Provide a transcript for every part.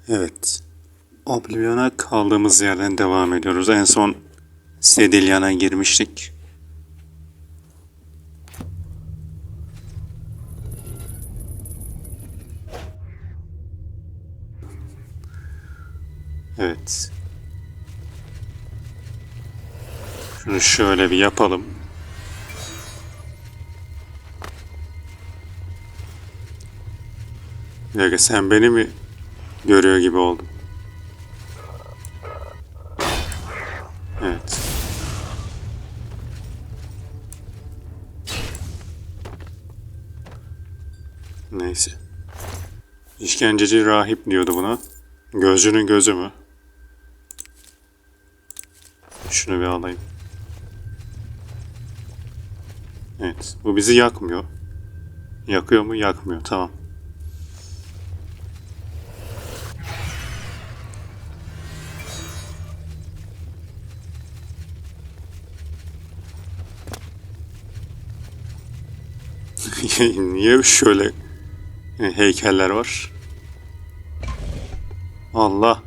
Evet. Oblivion'a kaldığımız yerden devam ediyoruz. En son XEDILIAN'a girmiştik. Evet. Şunu şöyle bir yapalım. Bir dakika, sen beni mi görüyor gibi oldun? Evet. Neyse. İşkenceci rahip diyordu buna. Gözcünün gözü mü? Şunu bir alayım. Evet. Bu bizi yakmıyor. Yakıyor mu? Yakmıyor. Tamam. Niye şöyle heykeller var? Allah.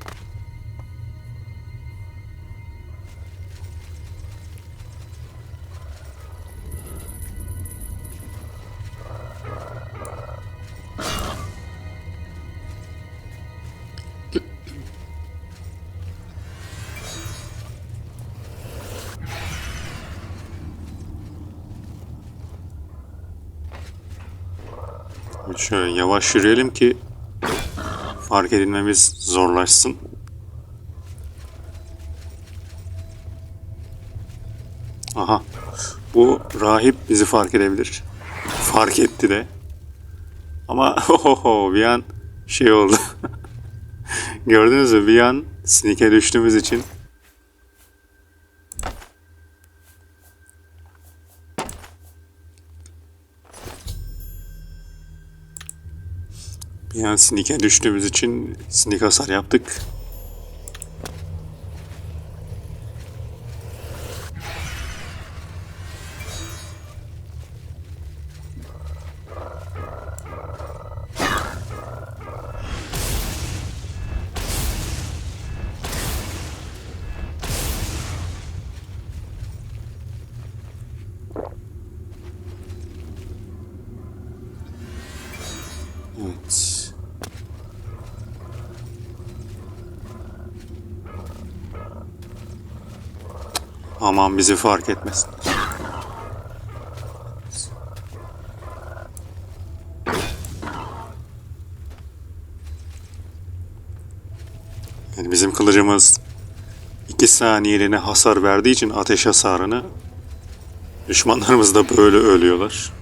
Şöyle yavaş yürüyelim ki fark edilmemiz zorlaşsın. Aha. Bu rahip bizi fark edebilir. Fark etti de. Ama bir an şey oldu. Gördünüz mü? Bir an sinike düştüğümüz için. Bir an sinike düştüğümüz için sinik hasar yaptık. Evet. Aman bizi fark etmesin. Yani bizim kılıcımız 2 saniyeliğine hasar verdiği için ateş hasarını, düşmanlarımız da böyle ölüyorlar.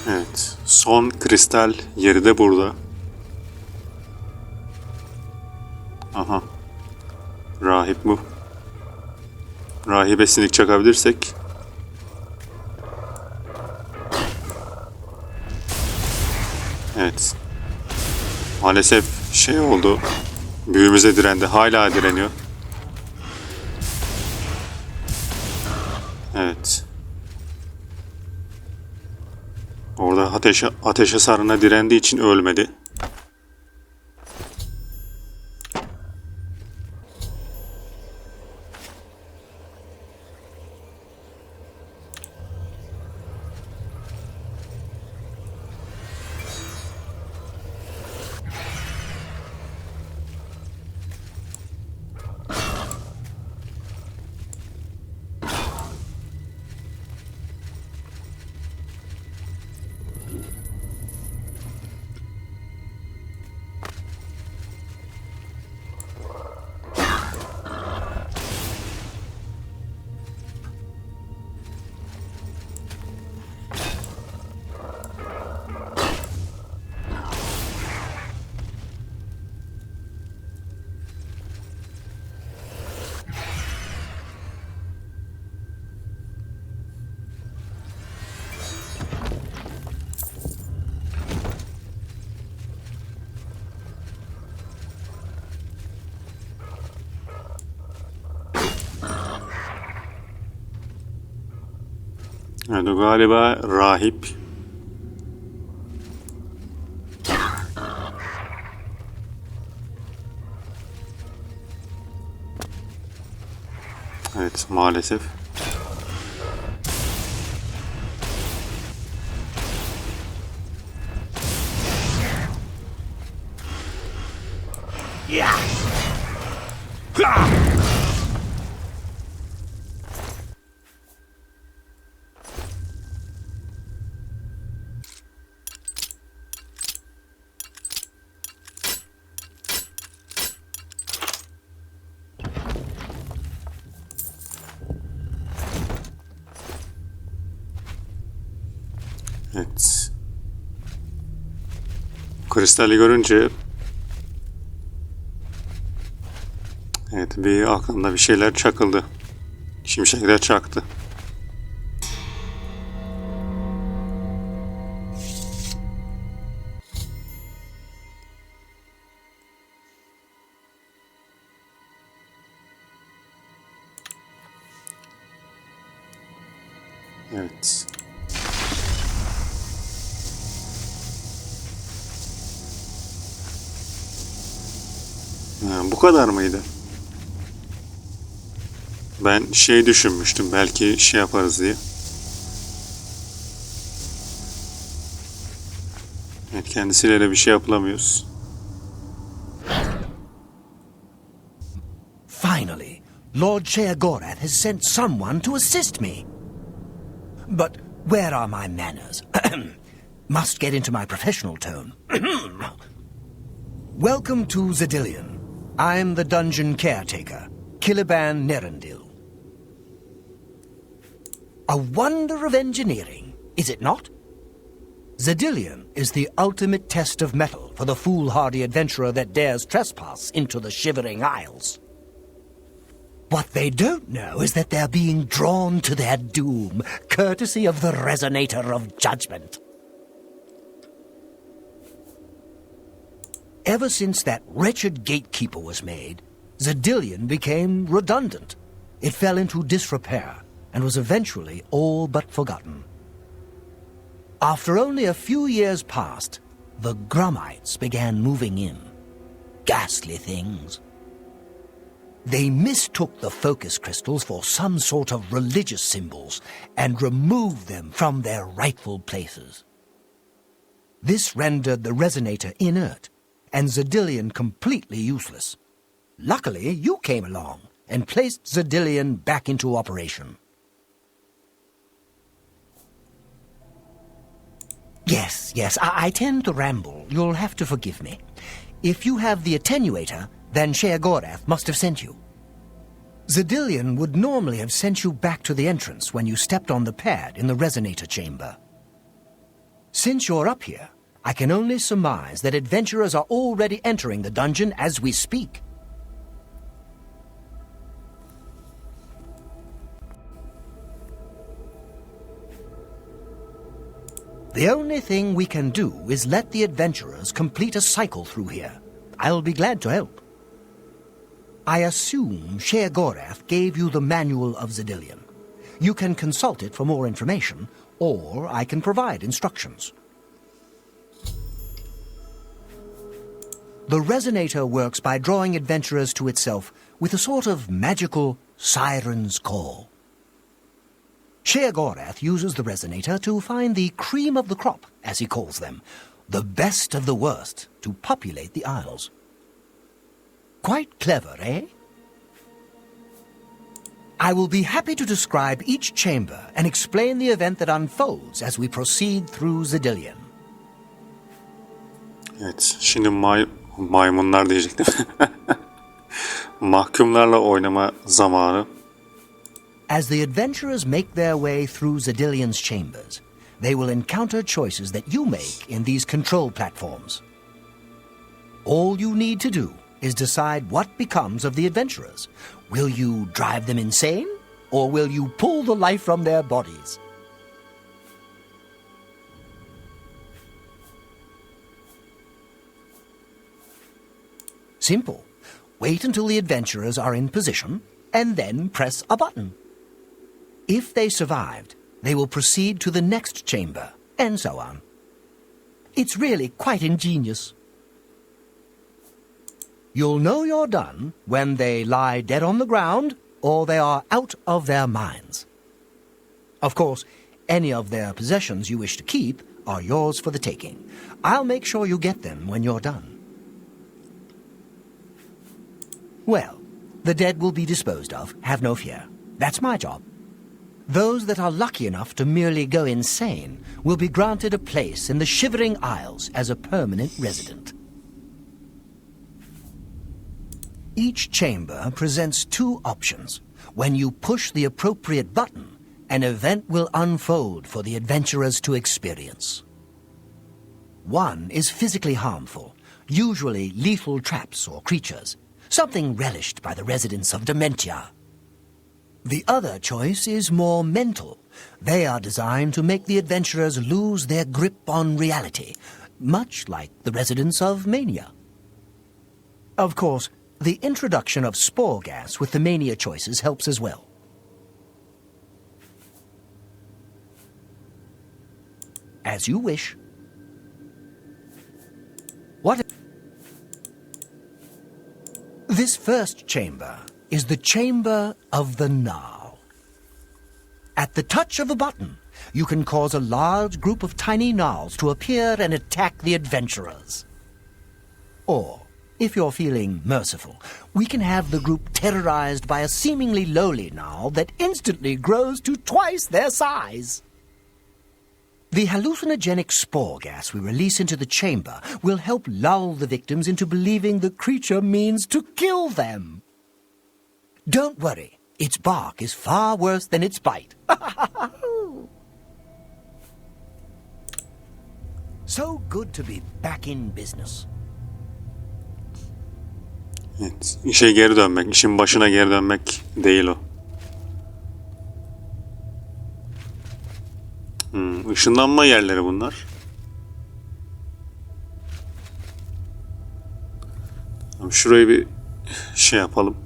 Evet. Son kristal yeri de burada. Aha. Rahip bu. Rahibe sinik çakabilirsek. Evet. Maalesef şey oldu. Büyümüze direndi. Hala direniyor. Evet. Orada ateş hasarına direndiği için ölmedi. Evet, o galiba rahip. Evet, maalesef. Evet. Kristali görünce evet, bir aklımda bir şeyler çakıldı. Şimşekler çaktı. Evet. Bu kadar mıydı? Ben şey düşünmüştüm, belki şey yaparız diye. Evet, kendisiyle de bir şey yapılamıyoruz. Finally, Lord Sheogorath has sent someone to assist me. But where are my manners? Must get into my professional tone. Welcome to XEDILIAN. I'm the dungeon caretaker, Caliban Nerendil. A wonder of engineering, is it not? XEDILIAN is the ultimate test of mettle for the foolhardy adventurer that dares trespass into the Shivering Isles. What they don't know is that they're being drawn to their doom, courtesy of the Resonator of Judgment. Ever since that wretched gatekeeper was made, XEDILIAN became redundant. It fell into disrepair and was eventually all but forgotten. After only a few years passed, the Grummites began moving in. Ghastly things. They mistook the focus crystals for some sort of religious symbols and removed them from their rightful places. This rendered the Resonator inert and XEDILIAN completely useless. Luckily, you came along and placed XEDILIAN back into operation. Yes, I tend to ramble. You'll have to forgive me. If you have the attenuator, then Sheogorath must have sent you. XEDILIAN would normally have sent you back to the entrance when you stepped on the pad in the Resonator chamber. Since you're up here, I can only surmise that adventurers are already entering the dungeon as we speak. The only thing we can do is let the adventurers complete a cycle through here. I'll be glad to help. I assume Sheogorath gave you the manual of XEDILIAN. You can consult it for more information, or I can provide instructions. The Resonator works by drawing adventurers to itself with a sort of magical siren's call. Sheogorath uses the Resonator to find the cream of the crop, as he calls them, the best of the worst, to populate the Isles. Quite clever, eh? I will be happy to describe each chamber and explain the event that unfolds as we proceed through XEDILIAN. Evet, şimdi maymunlar diyecektim. Mahkumlarla oynama zamanı. As the adventurers make their way through XEDILIAN's chambers, they will encounter choices that you make in these control platforms. All you need to do is decide what becomes of the adventurers. Will you drive them insane, or will you pull the life from their bodies? Simple. Wait until the adventurers are in position, and then press a button. If they survived, they will proceed to the next chamber, and so on. It's really quite ingenious. You'll know you're done when they lie dead on the ground or they are out of their minds. Of course, any of their possessions you wish to keep are yours for the taking. I'll make sure you get them when you're done. Well, the dead will be disposed of, have no fear. That's my job. Those that are lucky enough to merely go insane will be granted a place in the Shivering Isles as a permanent resident. Each chamber presents two options. When you push the appropriate button, an event will unfold for the adventurers to experience. One is physically harmful, usually lethal traps or creatures, something relished by the residents of Dementia. The other choice is more mental. They are designed to make the adventurers lose their grip on reality, much like the residents of Mania. Of course, the introduction of spore gas with the Mania choices helps as well. As you wish. What? This first chamber is the Chamber of the Gnarl. At the touch of a button, you can cause a large group of tiny gnarls to appear and attack the adventurers. Or, if you're feeling merciful, we can have the group terrorized by a seemingly lowly gnarl that instantly grows to twice their size. The hallucinogenic spore gas we release into the chamber will help lull the victims into believing the creature means to kill them. Don't worry, its bark is far worse than its bite. So good to be back in business. Evet, işe geri dönmek, işin başına geri dönmek değil o. Işınlanma yerleri bunlar. Tamam, şurayı bir şey yapalım.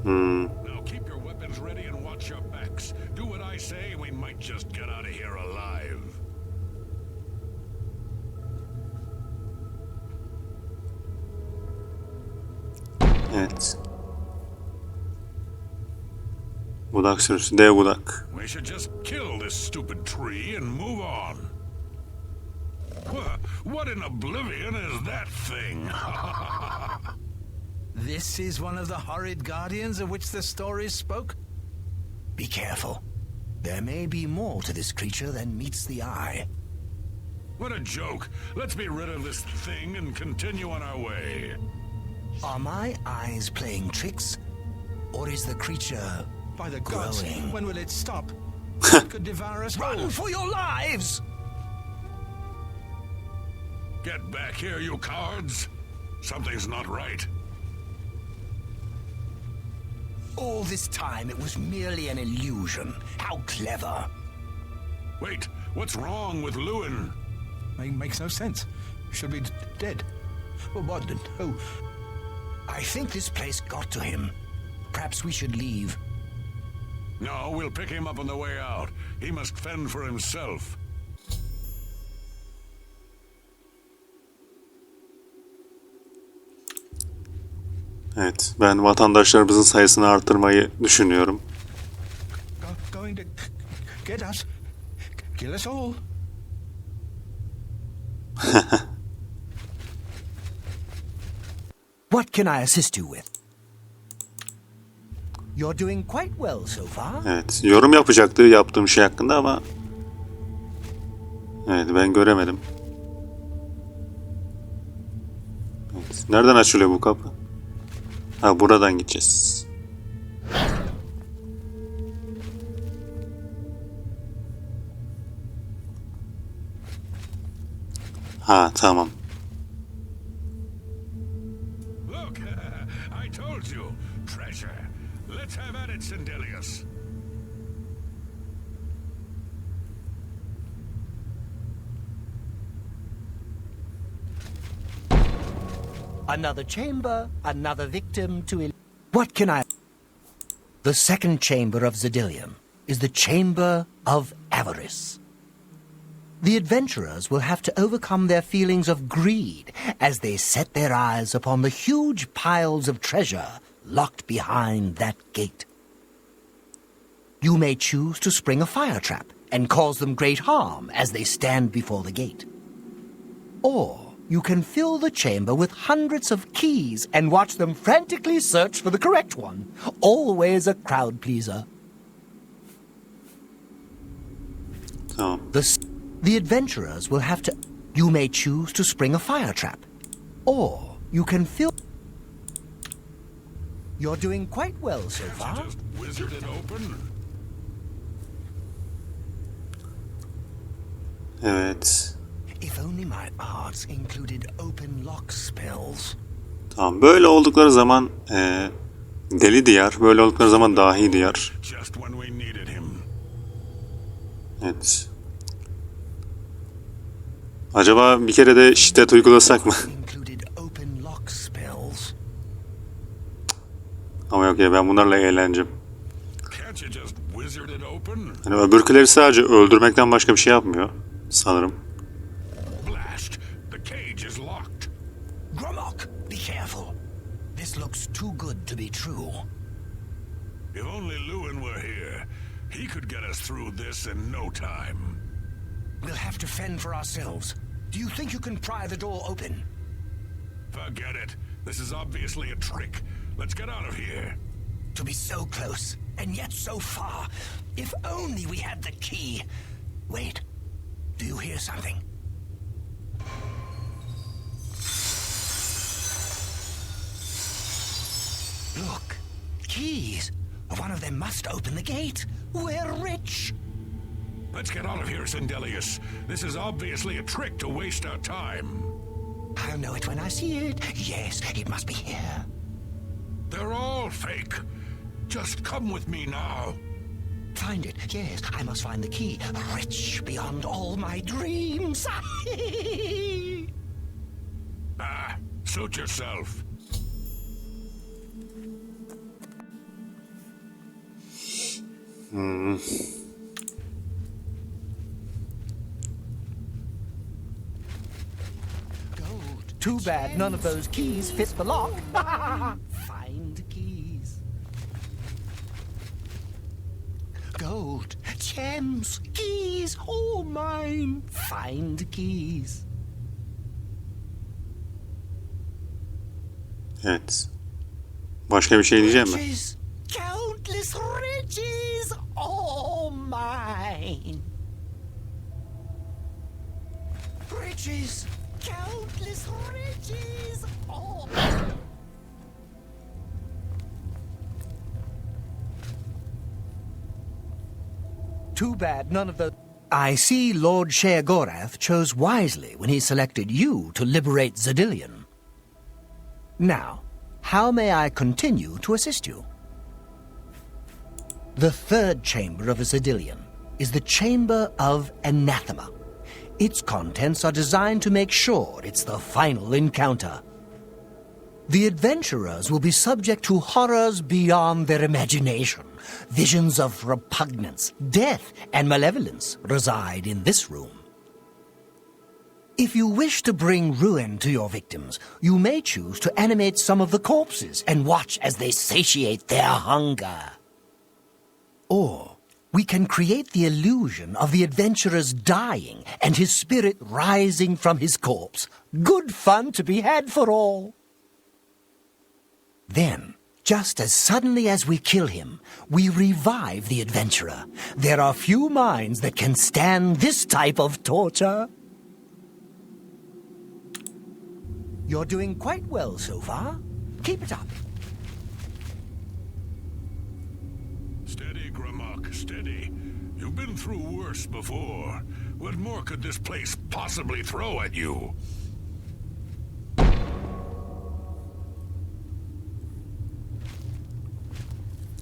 Now keep your weapons ready and watch your backs. Do what I say, we might just get out of here alive. Evet. Budak sürüsü, dev budak. We should just kill this stupid tree and move on. What in Oblivion is that thing? This is one of the horrid guardians of which the stories spoke? Be careful. There may be more to this creature than meets the eye. What a joke. Let's be rid of this thing and continue on our way. Are my eyes playing tricks? Or is the creature By the gods, growing? when will it stop? It could devour us Run all. for your lives! Get back here, you cowards. Something's not right. All this time it was merely an illusion. How clever. Wait, what's wrong with Lewin? Makes no sense. Should be dead. Well, what? Oh, I think this place got to him. Perhaps we should leave. No, we'll pick him up on the way out. He must fend for himself. Evet, ben vatandaşlarımızın sayısını artırmayı düşünüyorum. going to get us. Kill us all. What can I assist you with? You're doing quite well so far. Evet, yorum yapacaktı yaptığım şey hakkında ama evet, ben göremedim. Evet, nereden açılıyor bu kapı? Ha, buradan gideceğiz. Ha, tamam. Look, I told you. Treasure. Let's have at it, Sindelius. Another chamber, another victim to... What can I... The second chamber of XEDILIAN is the Chamber of Avarice. The adventurers will have to overcome their feelings of greed as they set their eyes upon the huge piles of treasure locked behind that gate. You may choose to spring a fire trap and cause them great harm as they stand before the gate. Or you can fill the chamber with hundreds of keys and watch them frantically search for the correct one. Always a crowd pleaser. Tamam. The adventurers will have to... You may choose to spring a fire trap. Or you can fill... You're doing quite well so far. Just wizard it open. Evet. If only my arts included open lock spells. Tamam. Böyle oldukları zaman deli diyar. Böyle oldukları zaman dahi diyar. Just when we needed him. Evet. Acaba bir kere de şiddet uygulasak mı? Included open lock spells. Ama yok ya, ben bunlarla eğleneceğim. Can't you just wizard it open? Yani öbürküleri sadece öldürmekten başka bir şey yapmıyor sanırım. Blast! The cage is locked. Gromok, be careful. This looks too good to be true. If only Lewin were here, he could get us through this in no time. We'll have to fend for ourselves. Do you think you can pry the door open? Forget it. This is obviously a trick. Let's get out of here. To be so close, and yet so far. If only we had the key. Wait, do you hear something? Look, keys. One of them must open the gate. We're rich. Let's get out of here, Sindelius. This is obviously a trick to waste our time. I'll know it when I see it. Yes, it must be here. They're all fake. Just come with me now. Find it. Yes, I must find the key. Rich beyond all my dreams. Suit yourself. Too bad none of those keys fit the lock. Find keys. Gold, gems, keys, all mine. Find keys. Evet. Başka bir şey diyeceğim mi? Riches, countless riches, all mine. Riches, countless riches, all. Too bad none of the... I see Lord Sheogorath chose wisely when he selected you to liberate XEDILIAN. Now, how may I continue to assist you? The third chamber of XEDILIAN is the Chamber of Anathema. Its contents are designed to make sure it's the final encounter. The adventurers will be subject to horrors beyond their imagination. Visions of repugnance, death, and malevolence reside in this room. If you wish to bring ruin to your victims, you may choose to animate some of the corpses and watch as they satiate their hunger. Or we can create the illusion of the adventurer's dying and his spirit rising from his corpse. Good fun to be had for all. Then, just as suddenly as we kill him, we revive the adventurer. There are few minds that can stand this type of torture. You're doing quite well so far. Keep it up. Steady, Gramok, steady. You've been through worse before. What more could this place possibly throw at you?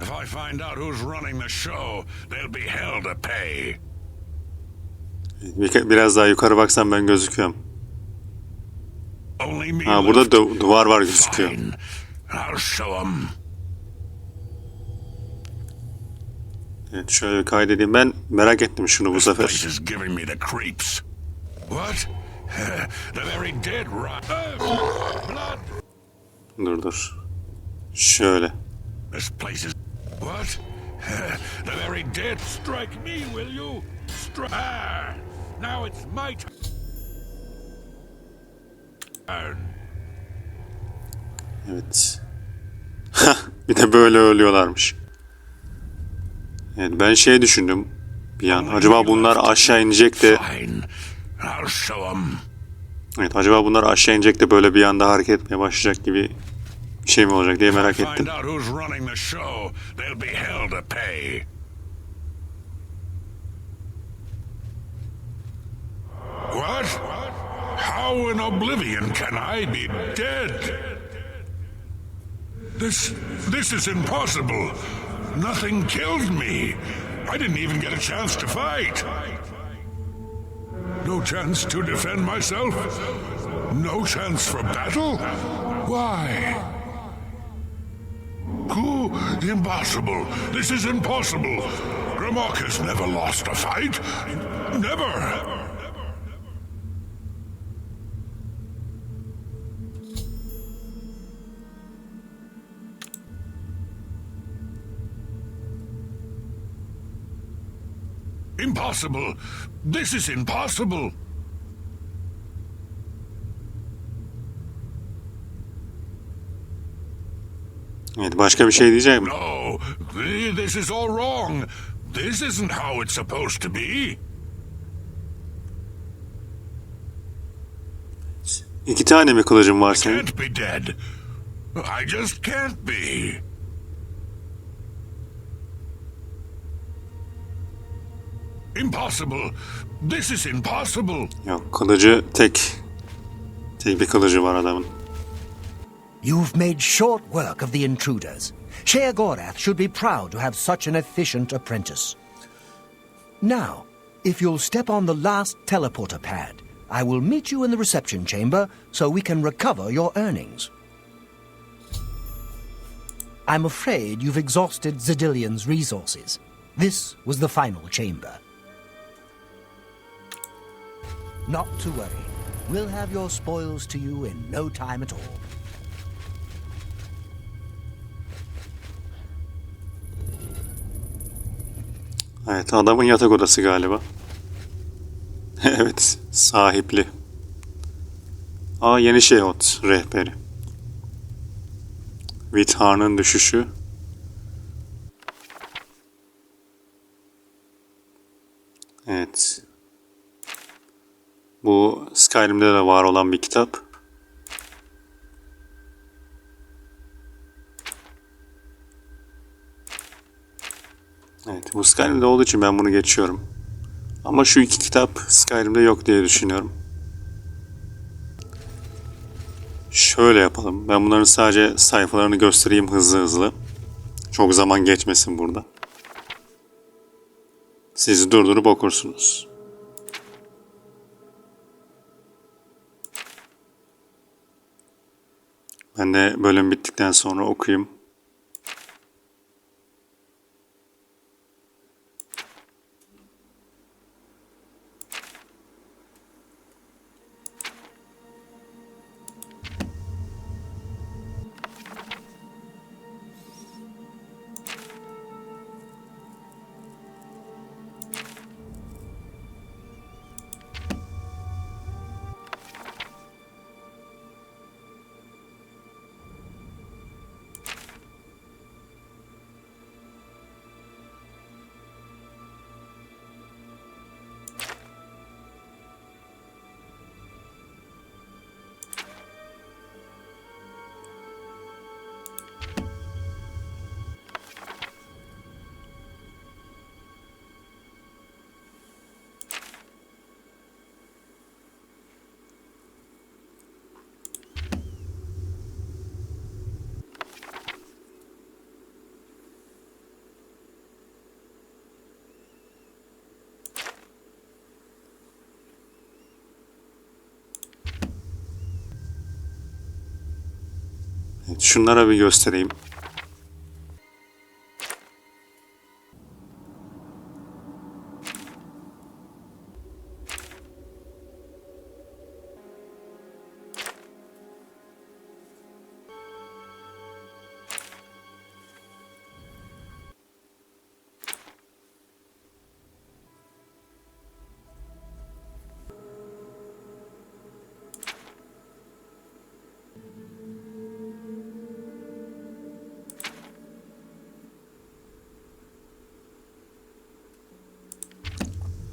If I find out who's running the show, they'll be hell to pay. Biraz daha yukarı baksam ben gözüküyorum. Only me Ha, burada left. duvar var gözüküyor. Fine. I'll show 'em. Evet, şöyle kaydedeyim. Ben merak ettim şunu bu This place sefer. is giving me the creeps. What? The very dead rot. Blood. Dur. Şöyle. This place is. What? The very dead. Strike me, will you? Now it's my turn. Evet. Bir de böyle ölüyorlarmış. Evet, ben şey düşündüm bir an. Acaba bunlar aşağı inecek de... Fine. I'll show 'em. Evet, acaba bunlar aşağı inecek de böyle bir anda hareket etmeye başlayacak gibi bir şey mi olacak diye merak Find ettim. out who's running the show. They'll be hell to pay. What? How in Oblivion can I be dead? This is impossible. Nothing killed me. I didn't even get a chance to fight. No chance to defend myself? No chance for battle? Why? Impossible. This is impossible. Grimok has never lost a fight. Never. Impossible. This is impossible. Evet, başka bir şey diyecek mi? No, this is all wrong. This isn't how it's supposed to be. İki tane mi kılıcın var senin? Can't be dead. I just can't be. Impossible. This is impossible. Yok, kılıcı tek bir kılıcı var adamın. You've made short work of the intruders. Sheogorath should be proud to have such an efficient apprentice. Now, if you'll step on the last teleporter pad, I will meet you in the reception chamber so we can recover your earnings. I'm afraid you've exhausted Xedilian's resources. This was the final chamber. Not to worry. We'll have your spoils to you in no time at all. Evet, adamın yatak odası galiba. Evet, sahipli. Yeni şey rehberi. Vithar'ın düşüşü. Evet. Bu Skyrim'de de var olan bir kitap. Evet, bu Skyrim'de olduğu için ben bunu geçiyorum. Ama şu iki kitap Skyrim'de yok diye düşünüyorum. Şöyle yapalım. Ben bunların sadece sayfalarını göstereyim hızlı. Çok zaman geçmesin burada. Siz durdurup okursunuz. Ben de bölüm bittikten sonra okuyayım. Evet, şunlara bir göstereyim.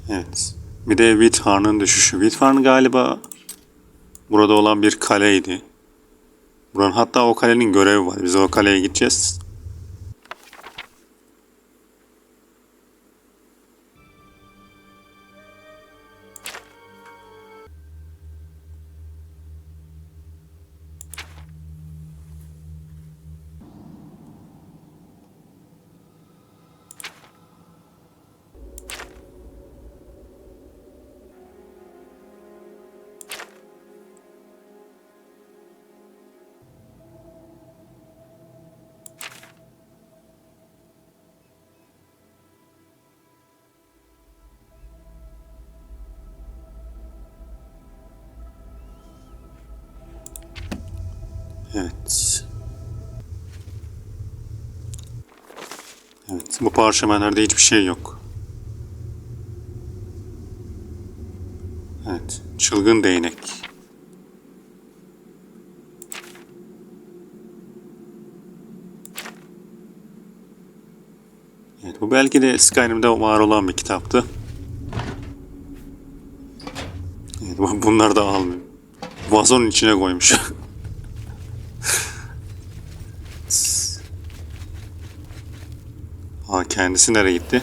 Evet. Bir de Withar'ın düşüşü. Withar galiba burada olan bir kaleydi. Buranın hatta o kalenin görevi var. Biz o kaleye gideceğiz. Evet. Evet. Bu parşömenlerde hiçbir şey yok. Evet. Çılgın değnek. Evet, bu belki de Skyrim'de var olan bir kitaptı. Evet, bunlar da almıyor. Vazonun içine koymuş. Ha, kendisi nereye gitti?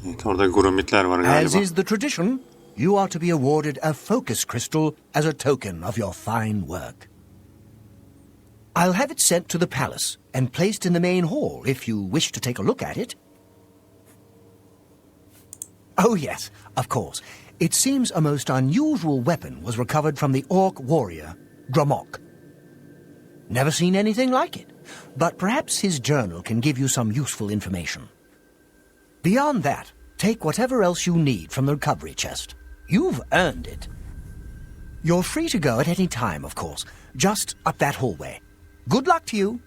Evet, orada gurumitler var As galiba. is the tradition, you are to be awarded a focus crystal as a token of your fine work. I'll have it sent to the palace and placed in the main hall if you wish to take a look at it. Oh yes, of course. It seems a most unusual weapon was recovered from the orc warrior, Gromok. Never seen anything like it, but perhaps his journal can give you some useful information. Beyond that, take whatever else you need from the recovery chest. You've earned it. You're free to go at any time, of course, just up that hallway. Good luck to you.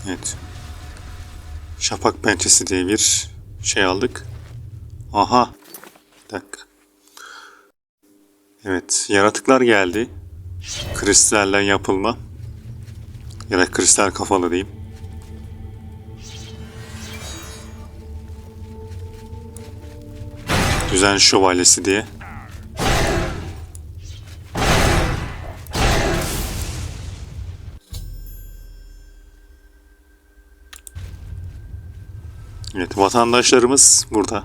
Evet. Şafak pençesi diye bir şey aldık. Aha. Bir dakika. Evet. Yaratıklar geldi. Kristalden yapılma. Ya da kristal kafalı diyeyim. Düzen şövalyesi diye. Evet, vatandaşlarımız burada.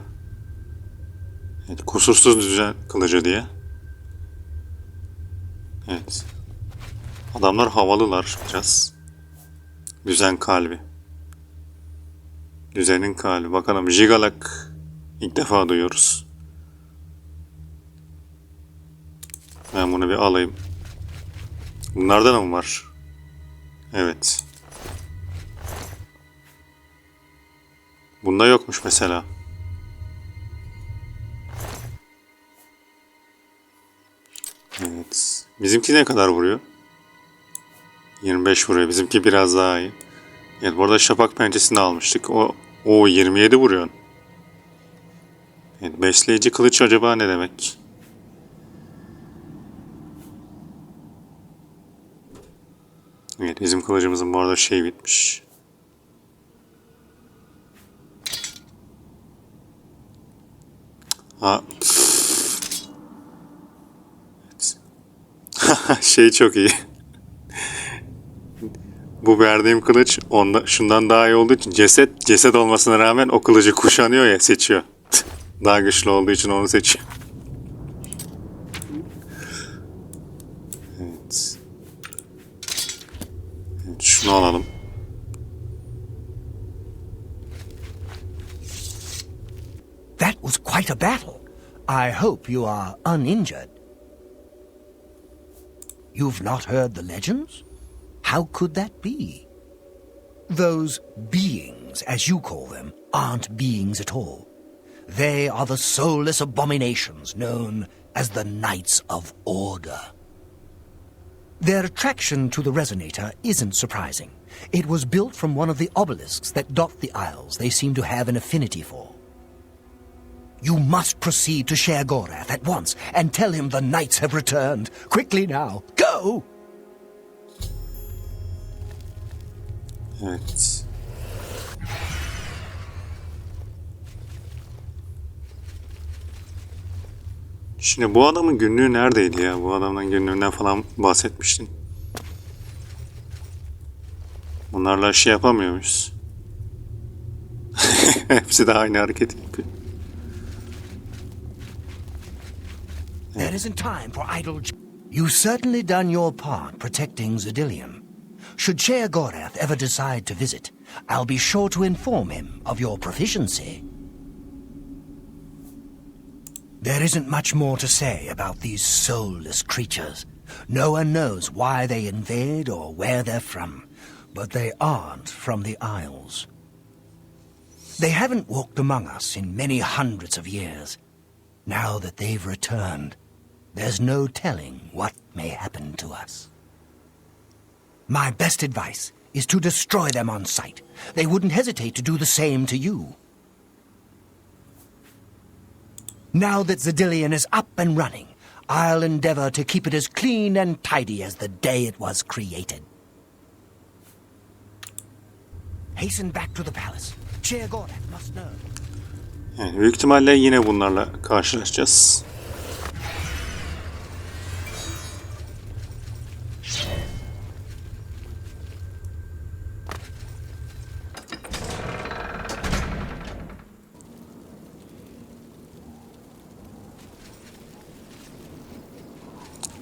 Evet, kusursuz düzen kılıcı diye. Evet. Adamlar havalılar biraz. Düzen kalbi. Düzenin kalbi. Bakalım Jigalak ilk defa duyuyoruz. Ben bunu bir alayım. Bunlardan da mı var? Evet. Bunda yokmuş mesela. Evet. Bizimki ne kadar vuruyor? 25 vuruyor. Bizimki biraz daha iyi. Evet, bu arada şafak pençesini almıştık. O 27 vuruyor. Evet, besleyici kılıç acaba ne demek? Evet, bizim kılıcımızın bu arada şey bitmiş. Ha. Evet. Şey çok iyi. Bu verdiğim kılıç şundan daha iyi olduğu için ceset olmasına rağmen o kılıcı kuşanıyor ya, seçiyor. Daha güçlü olduğu için onu seçiyor. Evet. Evet, şunu alalım. That was quite a battle. I hope you are uninjured. You've not heard the legends? How could that be? Those beings, as you call them, aren't beings at all. They are the soulless abominations known as the Knights of Order. Their attraction to the resonator isn't surprising. It was built from one of the obelisks that dot the isles they seem to have an affinity for. You must proceed to Sher-Gorath at once and tell him the knights have returned. Quickly now, go! Evet. Şimdi bu adamın günlüğü neredeydi ya? Bu adamın günlüğünden falan bahsetmiştin. Bunlarla şey yapamıyor muyuz? Hepsi de aynı hareket yapıyor. There isn't time for idle... You've certainly done your part protecting Xedilian. Should Sher-Gorath ever decide to visit, I'll be sure to inform him of your proficiency. There isn't much more to say about these soulless creatures. No one knows why they invade or where they're from, but they aren't from the Isles. They haven't walked among us in many hundreds of years. Now that they've returned, there's no telling what may happen to us. My best advice is to destroy them on sight. They wouldn't hesitate to do the same to you. Now that Xedilian is up and running, I'll endeavor to keep it as clean and tidy as the day it was created. Hasten back to the palace. Sher-Gorath must know. Yani büyük ihtimalle yine bunlarla karşılaşacağız.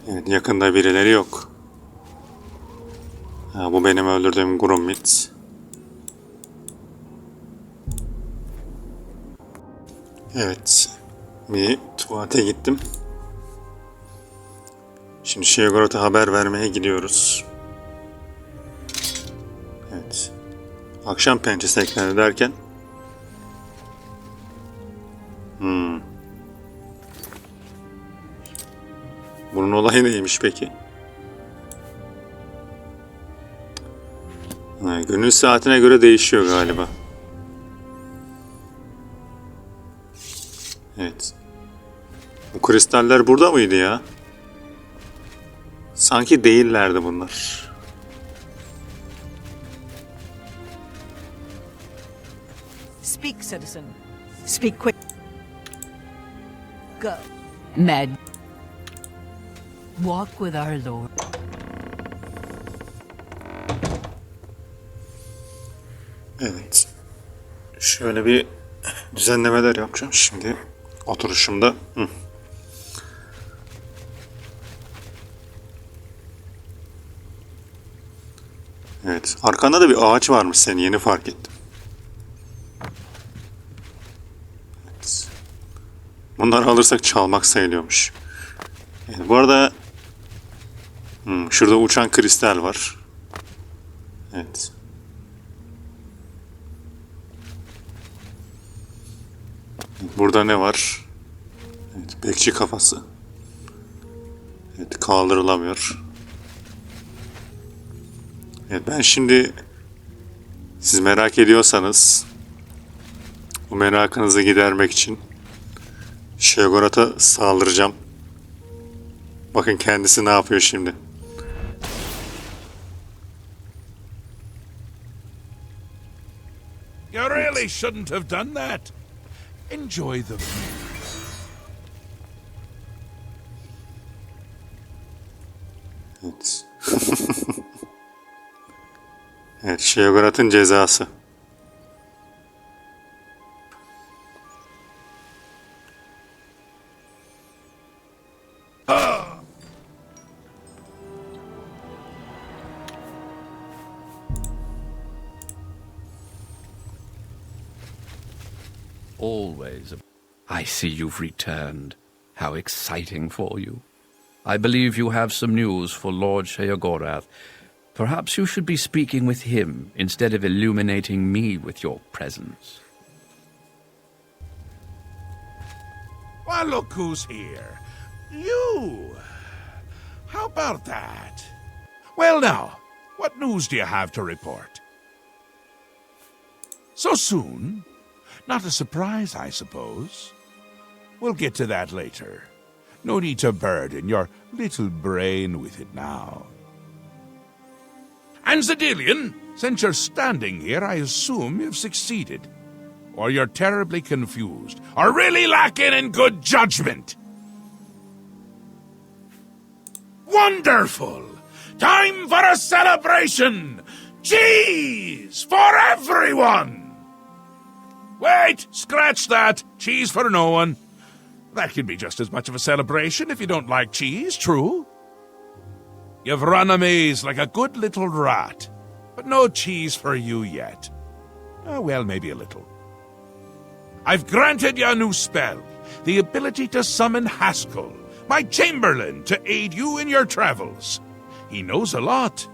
Evet, yakında birileri yok. Ha, bu benim öldürdüğüm Grummit. Evet. Bir tuvalete gittim. Şimdi Sher-Gorath'a haber vermeye gidiyoruz. Evet. Akşam pençesi eklendi derken. Bunun olayı neymiş peki? Günün saatine göre değişiyor galiba. Evet. Bu kristaller burada mıydı ya? Sanki değillerdi bunlar. Speak, citizen. Speak quick. Go. Med. Walk with our Lord. Evet. Şöyle bir düzenlemeler yapacağım şimdi oturuşumda. Evet. Arkanda da bir ağaç varmış, seni yeni fark ettim. Evet. Bunları alırsak çalmak sayılıyormuş. Evet, bu arada şurada uçan kristal var. Evet. Burada ne var? Evet, bekçi kafası. Evet, kaldırılamıyor. Evet, ben şimdi siz merak ediyorsanız bu merakınızı gidermek için Sheogorath'a saldıracağım. Bakın kendisi ne yapıyor şimdi. You really shouldn't have done that. Enjoy the view. Evet. Evet, Sheogorath'ın cezası. Always. I see you've returned. How exciting for you. I believe you have some news for Lord Sheogorath. Perhaps you should be speaking with him instead of illuminating me with your presence. Well, look who's here. You. How about that? Well, now, what news do you have to report? So soon? Not a surprise, I suppose. We'll get to that later. No need to burden your little brain with it now. And XEDILIAN, since you're standing here, I assume you've succeeded. Or you're terribly confused, or really lacking in good judgment. Wonderful! Time for a celebration! Cheese for everyone! Wait! Scratch that! Cheese for no one. That can be just as much of a celebration if you don't like cheese, true? You've run a maze like a good little rat, but no cheese for you yet. Oh, well, maybe a little. I've granted you a new spell, the ability to summon Haskell, my Chamberlain, to aid you in your travels. He knows a lot.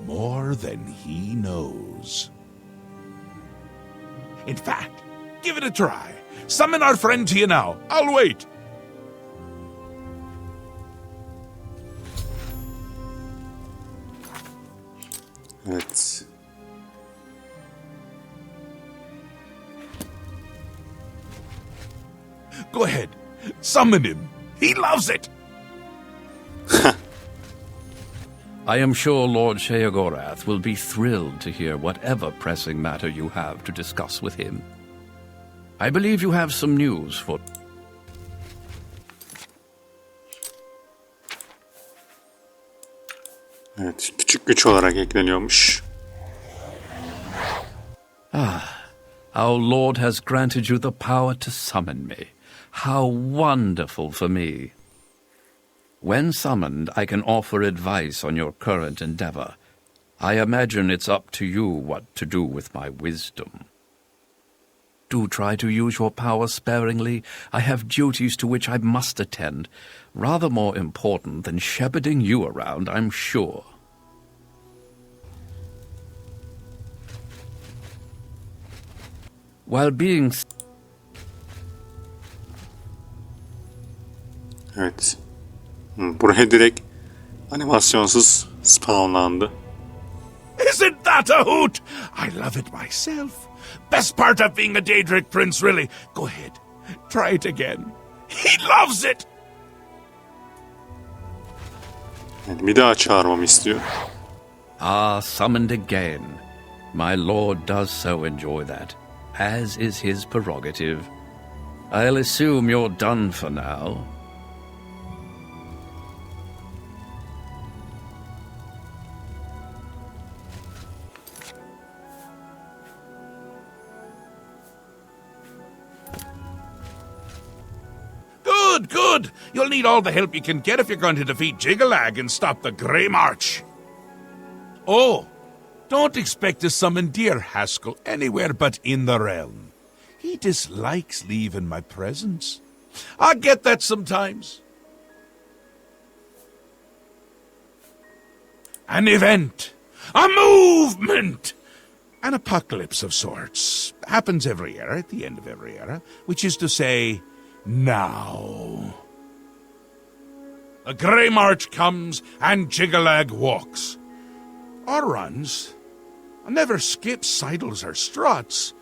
More than he knows. In fact, give it a try. Summon our friend to you now. I'll wait. Evet. Go ahead. Summon him. He loves it. I am sure Lord Sheogorath will be thrilled to hear whatever pressing matter you have to discuss with him. I believe you have some news for... Evet, küçük güç olarak ekleniyormuş. Our Lord has granted you the power to summon me. How wonderful for me. When summoned, I can offer advice on your current endeavor. I imagine it's up to you what to do with my wisdom. Do try to use your power sparingly. I have duties to which I must attend, rather more important than shepherding you around, I'm sure. While being... Evet. Buraya direkt animasyonsuz spawnlandı. Isn't that that a hoot? I love it myself. Best part of being a Daedric prince, really. Go ahead, try it again. He loves it. Yani bir daha çağırmamı istiyor. Ah, summoned again. My lord does so enjoy that, as is his prerogative. I'll assume you're done for now. Good, good. You'll need all the help you can get if you're going to defeat Jiggalag and stop the Grey March. Oh, don't expect to summon dear Haskell anywhere but in the realm. He dislikes leaving my presence. I get that sometimes. An event, a movement, an apocalypse of sorts. Happens every era, at the end of every era, which is to say, now. The Grey March comes and Jiggalag walks. Or runs. Never skips, sidles, or struts.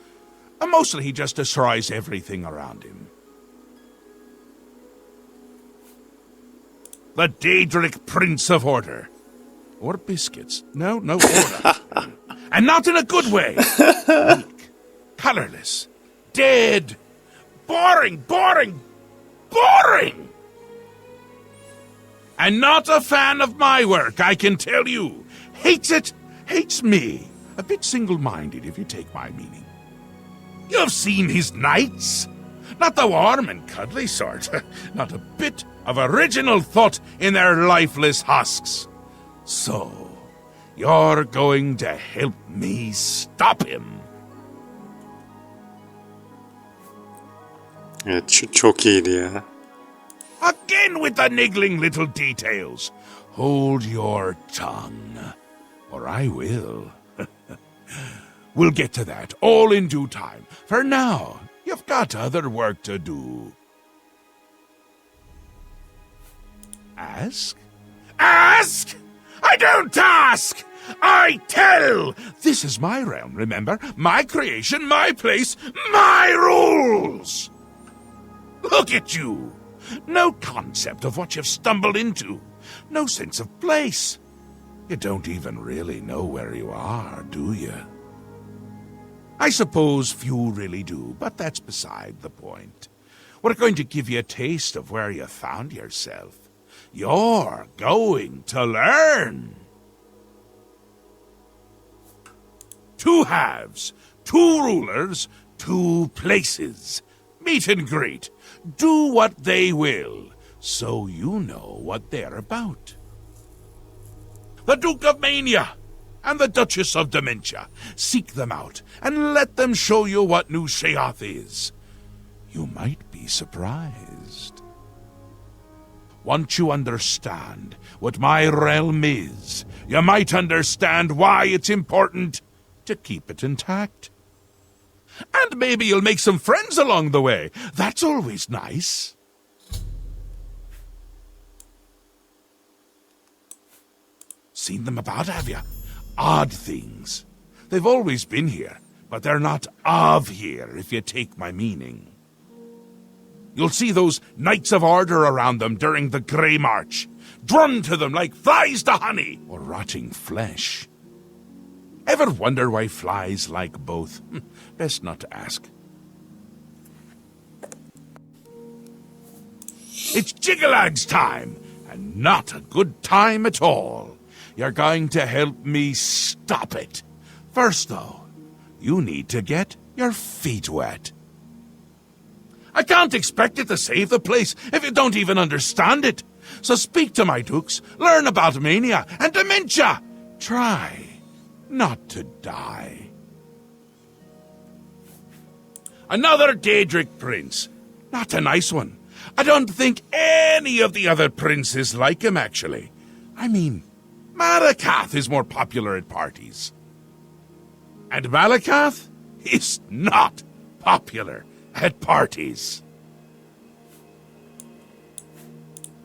Mostly he just destroys everything around him. The Daedric Prince of Order. Or biscuits. No, order. And not in a good way. Weak, colorless, dead, boring! And not a fan of my work, I can tell you. Hates it, hates me. A bit single-minded, if you take my meaning. You've seen his knights. Not the warm and cuddly sort. Not a bit of original thought in their lifeless husks. So, you're going to help me stop him. Evet, çok iyiydi ya. Again with the niggling little details. Hold your tongue, or I will. We'll get to that, all in due time. For now, you've got other work to do. Ask? Ask? I don't ask! I tell! This is my realm, remember? My creation, my place, my rules! Look at you! No concept of what you've stumbled into. No sense of place. You don't even really know where you are, do you? I suppose few really do, but that's beside the point. We're going to give you a taste of where you found yourself. You're going to learn. 2 halves, 2 rulers, 2 places. Meet and greet. Do what they will, so you know what they're about. The Duke of Mania and the Duchess of Dementia. Seek them out and let them show you what New Sheoth is. You might be surprised. Once you understand what my realm is, you might understand why it's important to keep it intact. And maybe you'll make some friends along the way. That's always nice. Seen them about, have you? Odd things. They've always been here, but they're not of here, if you take my meaning. You'll see those Knights of Order around them during the Grey March, drawn to them like flies to honey or rotting flesh. Ever wonder why flies like both? Best not to ask. It's Jiggalag's time, and not a good time at all. You're going to help me stop it. First, though, you need to get your feet wet. I can't expect you to save the place if you don't even understand it. So speak to my dukes, learn about mania and dementia. Try not to die. Another Daedric prince. Not a nice one. I don't think any of the other princes like him, actually. I mean, Malakath is more popular at parties. And Malakath is not popular at parties.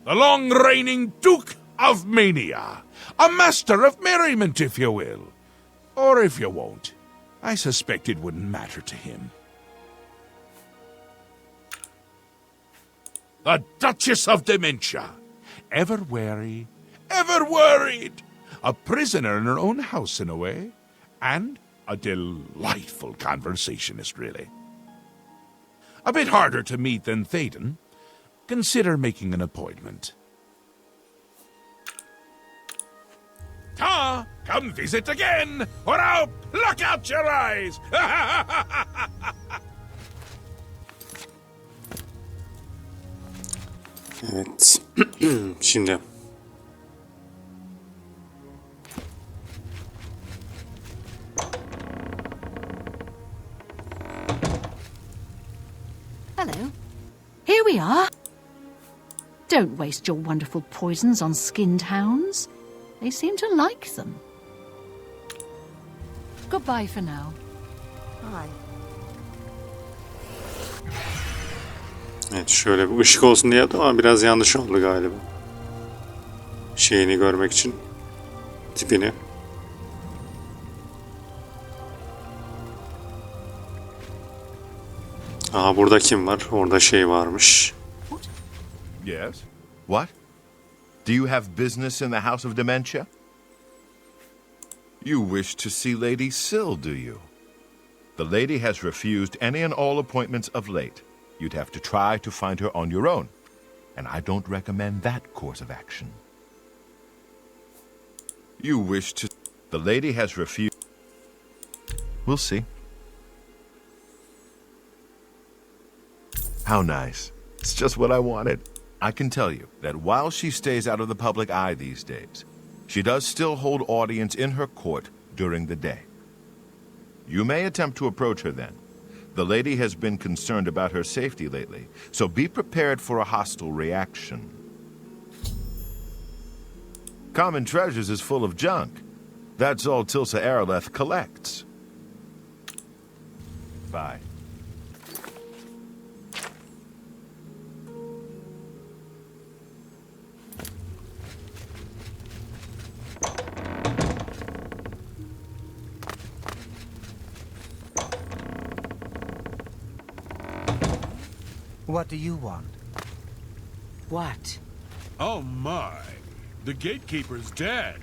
The long-reigning Duke of Mania. A master of merriment, if you will. Or if you won't, I suspect it wouldn't matter to him. The Duchess of Dementia. Ever wary, ever worried. A prisoner in her own house in a way. And a delightful conversationist, really. A bit harder to meet than Théoden. Consider making an appointment. Ta! Come visit again, or I'll pluck out your eyes! Evet. Şimdi. Hello. Here we are. Don't waste your wonderful poisons on skinned hounds. They seem to like them. Goodbye for now. Hi. Evet, şöyle bir ışık olsun diye yaptım ama biraz yanlış oldu galiba. Şeyini görmek için. Tipini. Aha, burada kim var? Orada şey varmış. Yes? What? Do you have business in the House of Dementia? You wish to see Lady Syl, do you? The lady has refused any and all appointments of late. You'd have to try to find her on your own. And I don't recommend that course of action. You wish to... The lady has refused... We'll see. How nice. It's just what I wanted. I can tell you that while she stays out of the public eye these days, she does still hold audience in her court during the day. You may attempt to approach her then. The lady has been concerned about her safety lately, so be prepared for a hostile reaction. Common Treasures is full of junk. That's all Tilsa Araleth collects. Bye. What do you want? What? Oh my! The gatekeeper's dead.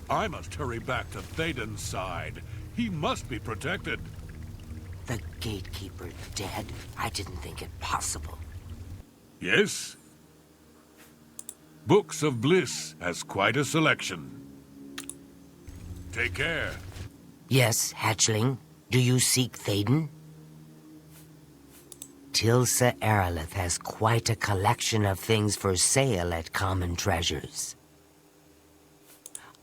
I must hurry back to Théoden's side. He must be protected. The gatekeeper dead? I didn't think it possible. Yes? Books of Bliss has quite a selection. Take care. Yes, hatchling. Do you seek Théoden? Tilsa Araleth has quite a collection of things for sale at Common Treasures.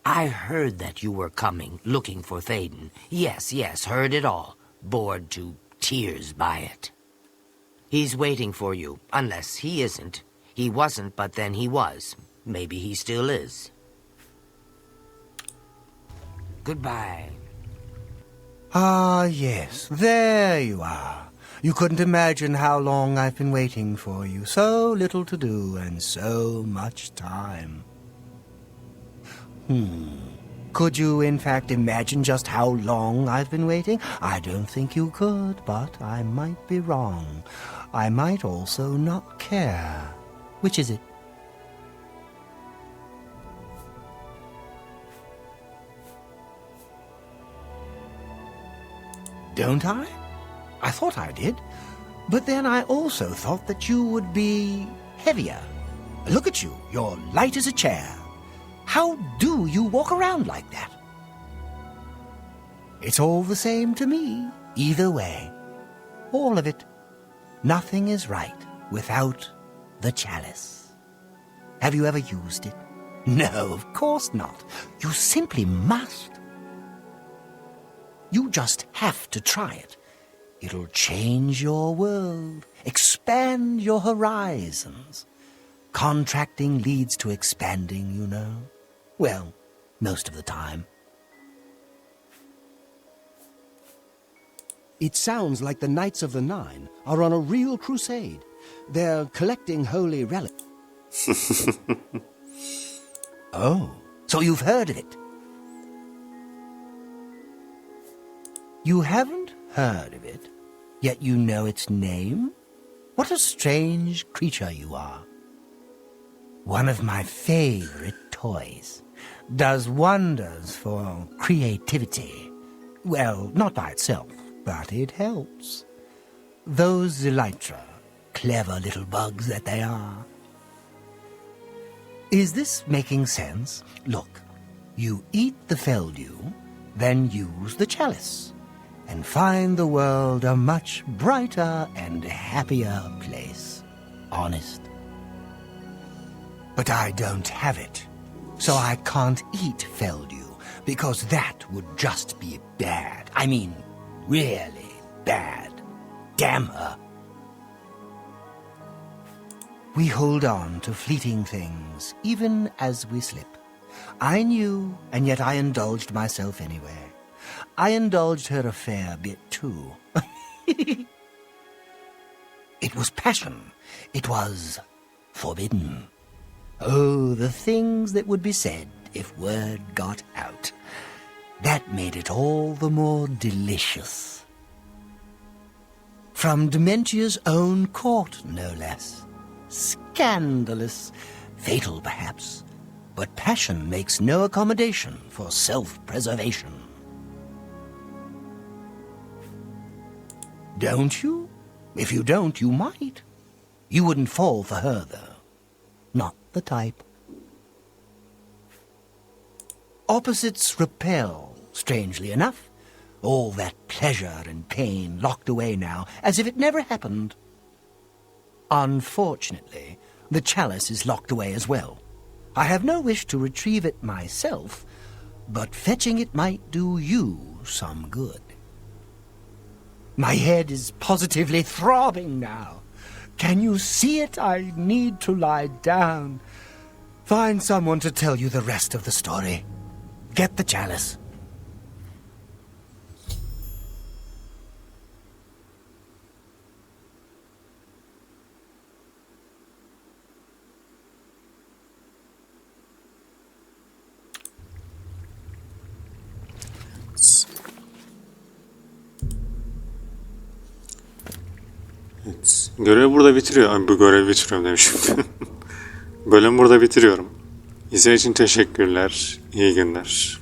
I heard that you were coming, looking for Théoden. Yes, heard it all. Bored to tears by it. He's waiting for you, unless he isn't. He wasn't, but then he was. Maybe he still is. Goodbye. Ah, yes, there you are. You couldn't imagine how long I've been waiting for you. So little to do and so much time. Could you, in fact, imagine just how long I've been waiting? I don't think you could, but I might be wrong. I might also not care. Which is it? Don't I? I thought I did. But then I also thought that you would be heavier. Look at you. You're light as a chair. How do you walk around like that? It's all the same to me, either way. All of it. Nothing is right without the chalice. Have you ever used it? No, of course not. You simply must. You just have to try it. It'll change your world, expand your horizons. Contracting leads to expanding, you know. Well, most of the time. It sounds like the Knights of the Nine are on a real crusade. They're collecting holy relics. Oh, so you've heard of it? You haven't heard of it, yet you know its name? What a strange creature you are. One of my favorite toys. Does wonders for creativity. Well, not by itself, but it helps. Those elytra, clever little bugs that they are. Is this making sense? Look, you eat the feldew, then use the chalice, and find the world a much brighter and happier place. Honest. But I don't have it, so I can't eat feldew, because that would just be bad. I mean, really bad. Damn her. We hold on to fleeting things, even as we slip. I knew, and yet I indulged myself anyway. I indulged her a fair bit, too. It was passion. It was forbidden. Oh, the things that would be said if word got out. That made it all the more delicious. From Dementia's own court, no less. Scandalous, fatal perhaps, but passion makes no accommodation for self-preservation. Don't you? If you don't, you might. You wouldn't fall for her, though. Not the type. Opposites repel, strangely enough. All that pleasure and pain locked away now, as if it never happened. Unfortunately, the chalice is locked away as well. I have no wish to retrieve it myself, but fetching it might do you some good. My head is positively throbbing now. Can you see it? I need to lie down. Find someone to tell you the rest of the story. Get the chalice. Evet. Görevi burada bitiriyor. Ay, bu görevi bitiriyorum demişim. Bölüm burada bitiriyorum. İzlediğiniz için teşekkürler. İyi günler.